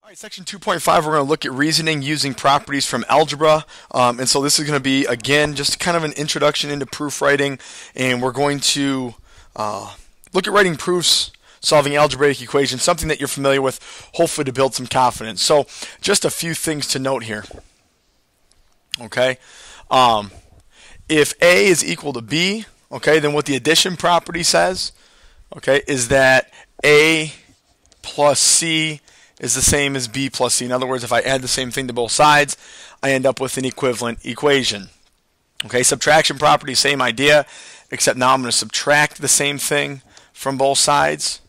All right, section 2.5, we're going to look at reasoning using properties from algebra. And so this is going to be, again, just kind of an introduction into proof writing. And we're going to look at writing proofs, solving algebraic equations, something that you're familiar with, hopefully to build some confidence. So just a few things to note here. Okay. If A is equal to B, okay, then what the addition property says, okay, is that A plus C is the same as B plus C. In other words, if I add the same thing to both sides, I end up with an equivalent equation. Okay, subtraction property, same idea, except now I'm going to subtract the same thing from both sides.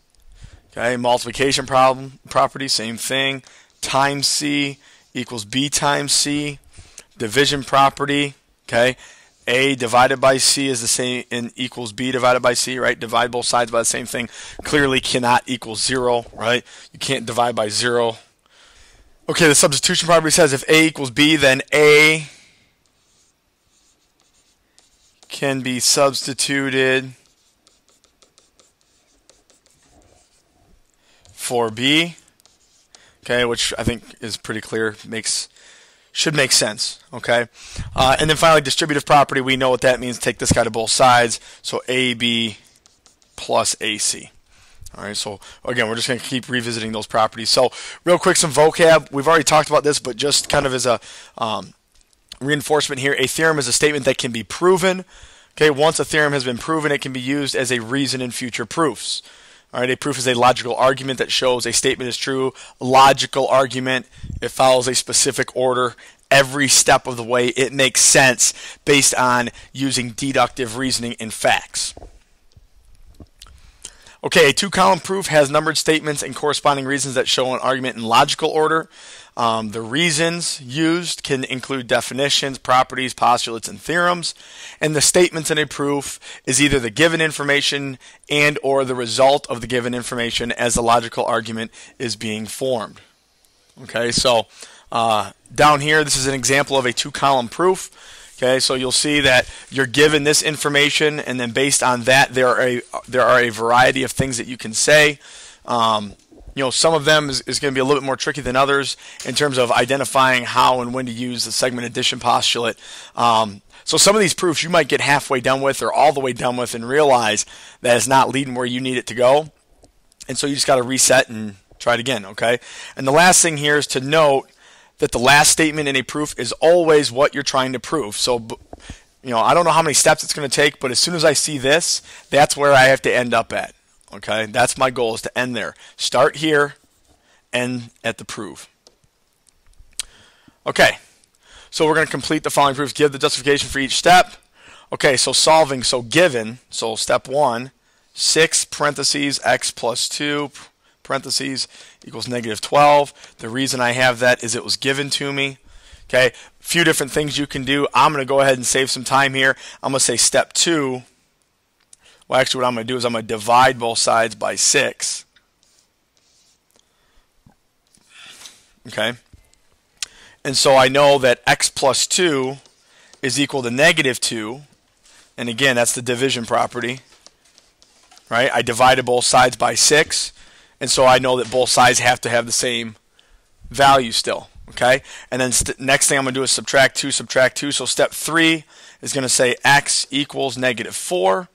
Okay, multiplication property, same thing. Times C equals B times C. Division property, okay, A divided by C is the same and equals B divided by C, right? Divide both sides by the same thing. Clearly cannot equal 0, right? You can't divide by 0. Okay, the substitution property says if A equals B, then A can be substituted for B, okay, which I think is pretty clear, should make sense, okay? And then finally, distributive property, we know what that means. Take this guy to both sides, so AB plus AC. All right, so again, we're just going to keep revisiting those properties. So real quick, some vocab. We've already talked about this, but just kind of as a reinforcement here, a theorem is a statement that can be proven. Okay, once a theorem has been proven, it can be used as a reason in future proofs. All right, a proof is a logical argument that shows a statement is true. Logical argument, it follows a specific order. Every step of the way, it makes sense based on using deductive reasoning and facts. Okay, a two-column proof has numbered statements and corresponding reasons that show an argument in logical order. The reasons used can include definitions, properties, postulates, and theorems. And the statements in a proof is either the given information and or the result of the given information as the logical argument is being formed. Okay, so down here, this is an example of a two-column proof. Okay, so you'll see that you're given this information, and then based on that, there are a variety of things that you can say. You know, some of them is going to be a little bit more tricky than others in terms of identifying how and when to use the segment addition postulate. So some of these proofs you might get halfway done with or all the way done with and realize that it's not leading where you need it to go. And so you just got to reset and try it again, okay? And the last thing here is to note that the last statement in a proof is always what you're trying to prove. So, you know, I don't know how many steps it's going to take, but as soon as I see this, that's where I have to end up at. Okay, that's my goal, is to end there. Start here, end at the proof. Okay, so we're going to complete the following proofs. Give the justification for each step. Okay, so solving, so given, so step 1, 6 parentheses x plus 2 parentheses equals negative 12. The reason I have that is it was given to me. Okay, a few different things you can do. I'm going to go ahead and save some time here. I'm going to say step 2. Well, actually, what I'm going to do is I'm going to divide both sides by 6. Okay? And so I know that x plus 2 is equal to negative 2. And again, that's the division property. Right? I divided both sides by 6. And so I know that both sides have to have the same value still. Okay? And then next thing I'm going to do is subtract 2, subtract 2. So step 3 is going to say x equals negative 4.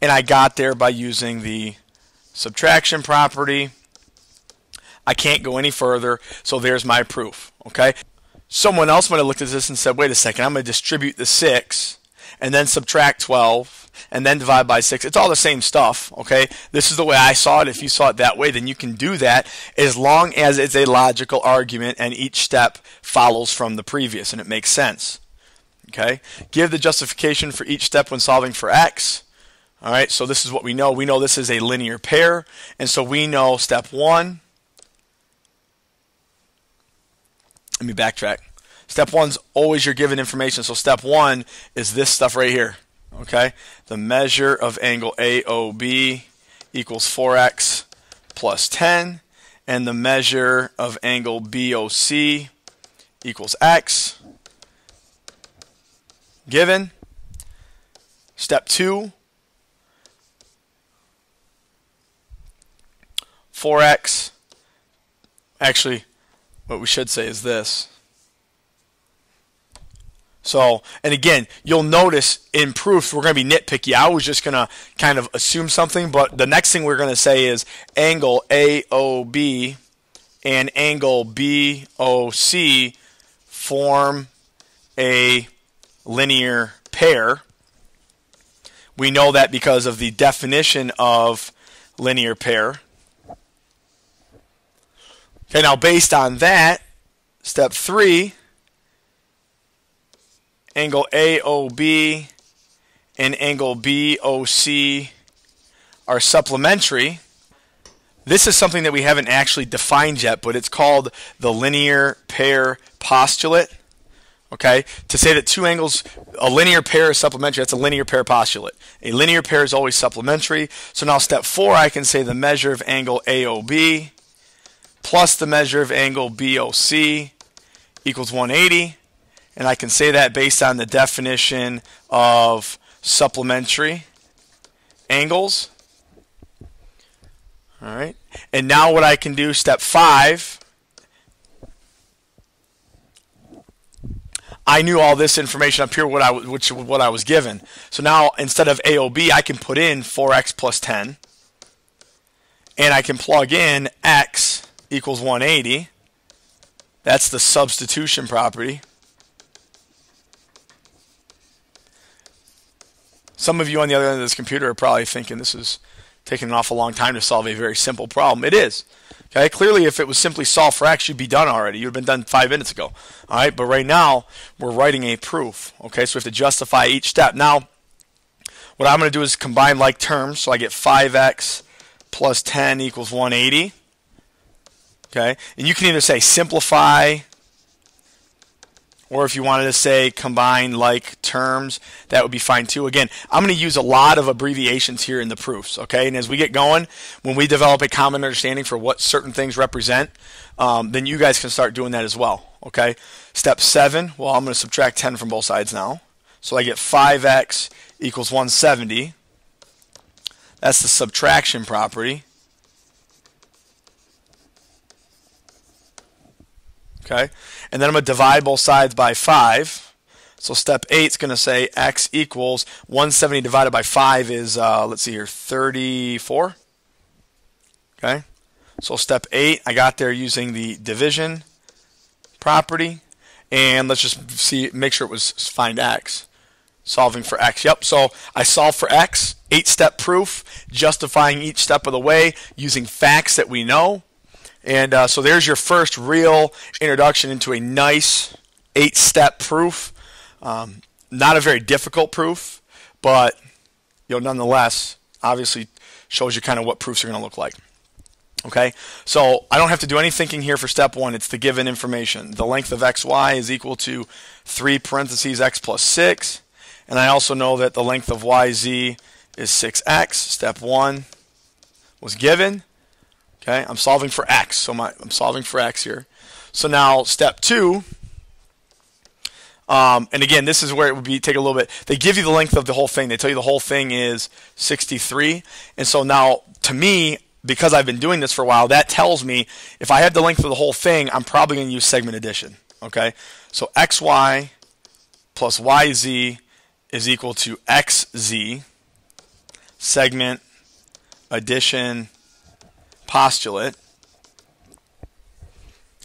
And I got there by using the subtraction property. I can't go any further, so there's my proof. Okay. Someone else might have looked at this and said, wait a second, I'm going to distribute the 6 and then subtract 12 and then divide by 6. It's all the same stuff. Okay. This is the way I saw it. If you saw it that way, then you can do that as long as it's a logical argument and each step follows from the previous and it makes sense. Okay. Give the justification for each step when solving for x. All right, so this is what we know. We know this is a linear pair, and so we know step 1. Let me backtrack. Step 1's always your given information, so step 1 is this stuff right here. Okay, the measure of angle AOB equals 4x plus 10, and the measure of angle BOC equals x. Given. Step 2. 4x, actually what we should say is this. So, and again, you'll notice in proofs we're going to be nitpicky. I was just going to kind of assume something, but the next thing we're going to say is angle AOB and angle BOC form a linear pair. We know that because of the definition of linear pair. Okay, now based on that, step 3, angle AOB and angle BOC are supplementary. This is something that we haven't actually defined yet, but it's called the linear pair postulate. Okay, to say that two angles, a linear pair is supplementary, that's a linear pair postulate. A linear pair is always supplementary. So now step 4, I can say the measure of angle AOB plus the measure of angle BOC equals 180. And I can say that based on the definition of supplementary angles. All right. And now what I can do, step 5, I knew all this information up here, what I was given. So now instead of AOB, I can put in 4x plus 10. And I can plug in x equals 180. That's the substitution property. Some of you on the other end of this computer are probably thinking this is taking an awful long time to solve a very simple problem. It is. Okay, clearly if it was simply solve for x, you'd be done already. You'd have been done 5 minutes ago. All right, but right now we're writing a proof. Okay, so we have to justify each step. Now, what I'm going to do is combine like terms. So I get 5x plus 10 equals 180. Okay, and you can either say simplify, or if you wanted to say combine like terms, that would be fine too. Again, I'm going to use a lot of abbreviations here in the proofs, okay? And as we get going, when we develop a common understanding for what certain things represent, then you guys can start doing that as well, okay? Step 7, well, I'm going to subtract 10 from both sides now. So I get 5x equals 170. That's the subtraction property. Okay, and then I'm going to divide both sides by 5. So step 8 is going to say x equals 170 divided by 5 is, let's see here, 34. Okay, so step 8, I got there using the division property. And let's just see, make sure it was find x. Solving for x. Yep, so I solved for x, 8-step proof, justifying each step of the way using facts that we know. And so there's your first real introduction into a nice 8-step proof. Not a very difficult proof, but nonetheless, obviously shows you kind of what proofs are going to look like. Okay, so I don't have to do any thinking here for step 1. It's the given information. The length of xy is equal to 3 parentheses x plus 6. And I also know that the length of yz is 6x. Step 1 was given. Okay, I'm solving for x, so I'm solving for x here. So now step 2, and again, this is where it would be take a little bit. They give you the length of the whole thing. They tell you the whole thing is 63, and so now to me, because I've been doing this for a while, that tells me if I have the length of the whole thing, I'm probably going to use segment addition. Okay, so xy plus yz is equal to xz, segment addition postulate.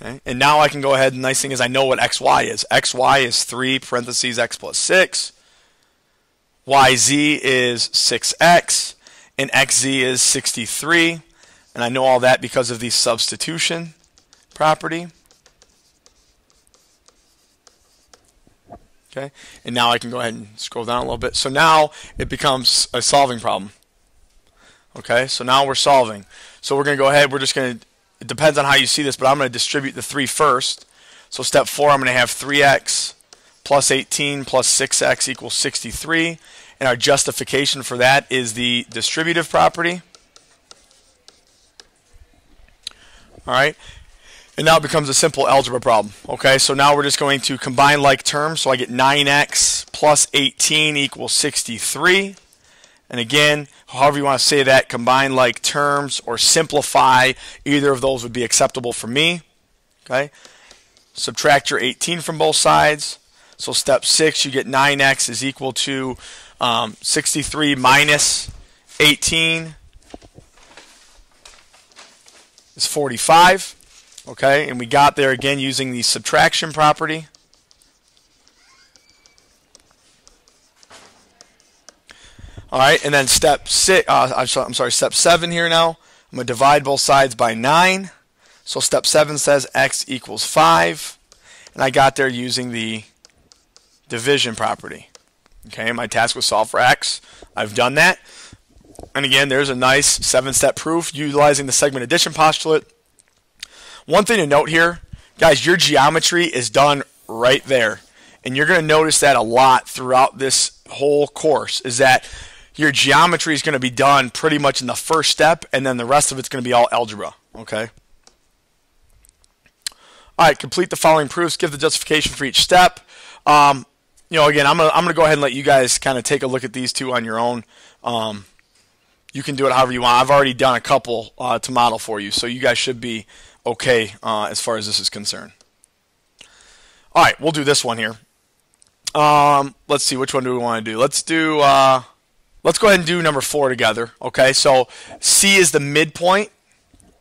Okay. And now I can go ahead, and the nice thing is I know what xy is. Xy is 3 parentheses x plus 6. Yz is 6x. And xz is 63. And I know all that because of the substitution property. Okay. And now I can go ahead and scroll down a little bit. So now it becomes a solving problem. Okay, so now we're solving. So we're going to go ahead, we're just going to, it depends on how you see this, but I'm going to distribute the 3 first. So step 4, I'm going to have 3x plus 18 plus 6x equals 63. And our justification for that is the distributive property. All right, and now it becomes a simple algebra problem. Okay, so now we're just going to combine like terms. So I get 9x plus 18 equals 63. And again, however you want to say that, combine like terms or simplify, either of those would be acceptable for me. Okay. subtract your 18 from both sides. So step 6, you get 9x is equal to 63 minus 18 is 45. Okay, and we got there again using the subtraction property. All right, and then step 7 here now. I'm going to divide both sides by 9. So step 7 says x equals 5. And I got there using the division property. Okay, my task was solved for x. I've done that. And again, there's a nice 7-step proof utilizing the segment addition postulate. One thing to note here, guys, your geometry is done right there. And you're going to notice that a lot throughout this whole course, is that your geometry is going to be done pretty much in the first step, and then the rest of it's going to be all algebra. Okay. All right, complete the following proofs. Give the justification for each step. Again, I'm gonna go ahead and let you guys kind of take a look at these two on your own. You can do it however you want. I've already done a couple to model for you, so you guys should be okay as far as this is concerned. All right, we'll do this one here. Let's see, which one do we want to do? Let's go ahead and do number 4 together. Okay, so C is the midpoint.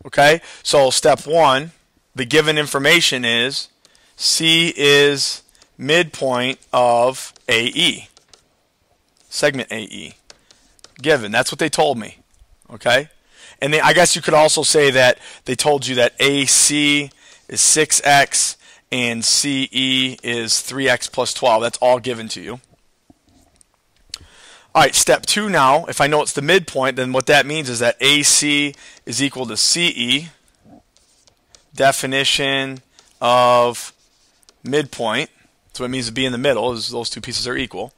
Okay, so step 1, the given information is C is midpoint of AE, segment AE. Given, that's what they told me. Okay, and I guess you could also say that they told you that AC is 6x and CE is 3x plus 12. That's all given to you. All right, step 2 now, if I know it's the midpoint, then what that means is that AC is equal to CE, definition of midpoint. That's what it means to be in the middle, is those two pieces are equal.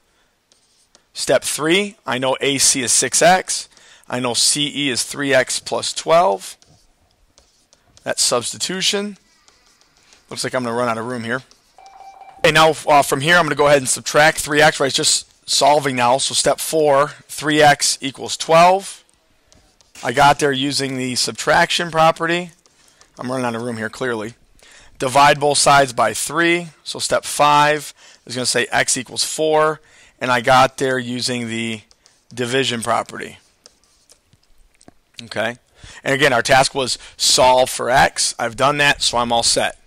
Step 3, I know AC is 6x. I know CE is 3x plus 12. That's substitution. Looks like I'm going to run out of room here. Okay, now from here I'm going to go ahead and subtract 3x, right? It's just solving now. So step 4, 3x equals 12. I got there using the subtraction property. I'm running out of room here clearly. Divide both sides by 3. So step 5 is going to say x equals 4. And I got there using the division property. Okay. And again, our task was solve for x. I've done that, so I'm all set.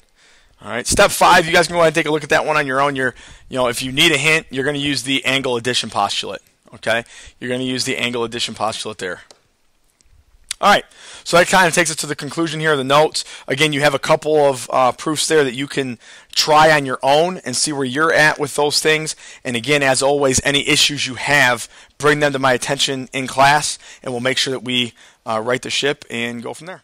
All right. Step 5, you guys can go ahead and take a look at that one on your own. If you need a hint, you're going to use the angle addition postulate. Okay. You're going to use the angle addition postulate there. All right, so that kind of takes us to the conclusion here of the notes. Again, you have a couple of proofs there that you can try on your own and see where you're at with those things. And again, as always, any issues you have, bring them to my attention in class, and we'll make sure that we right the ship and go from there.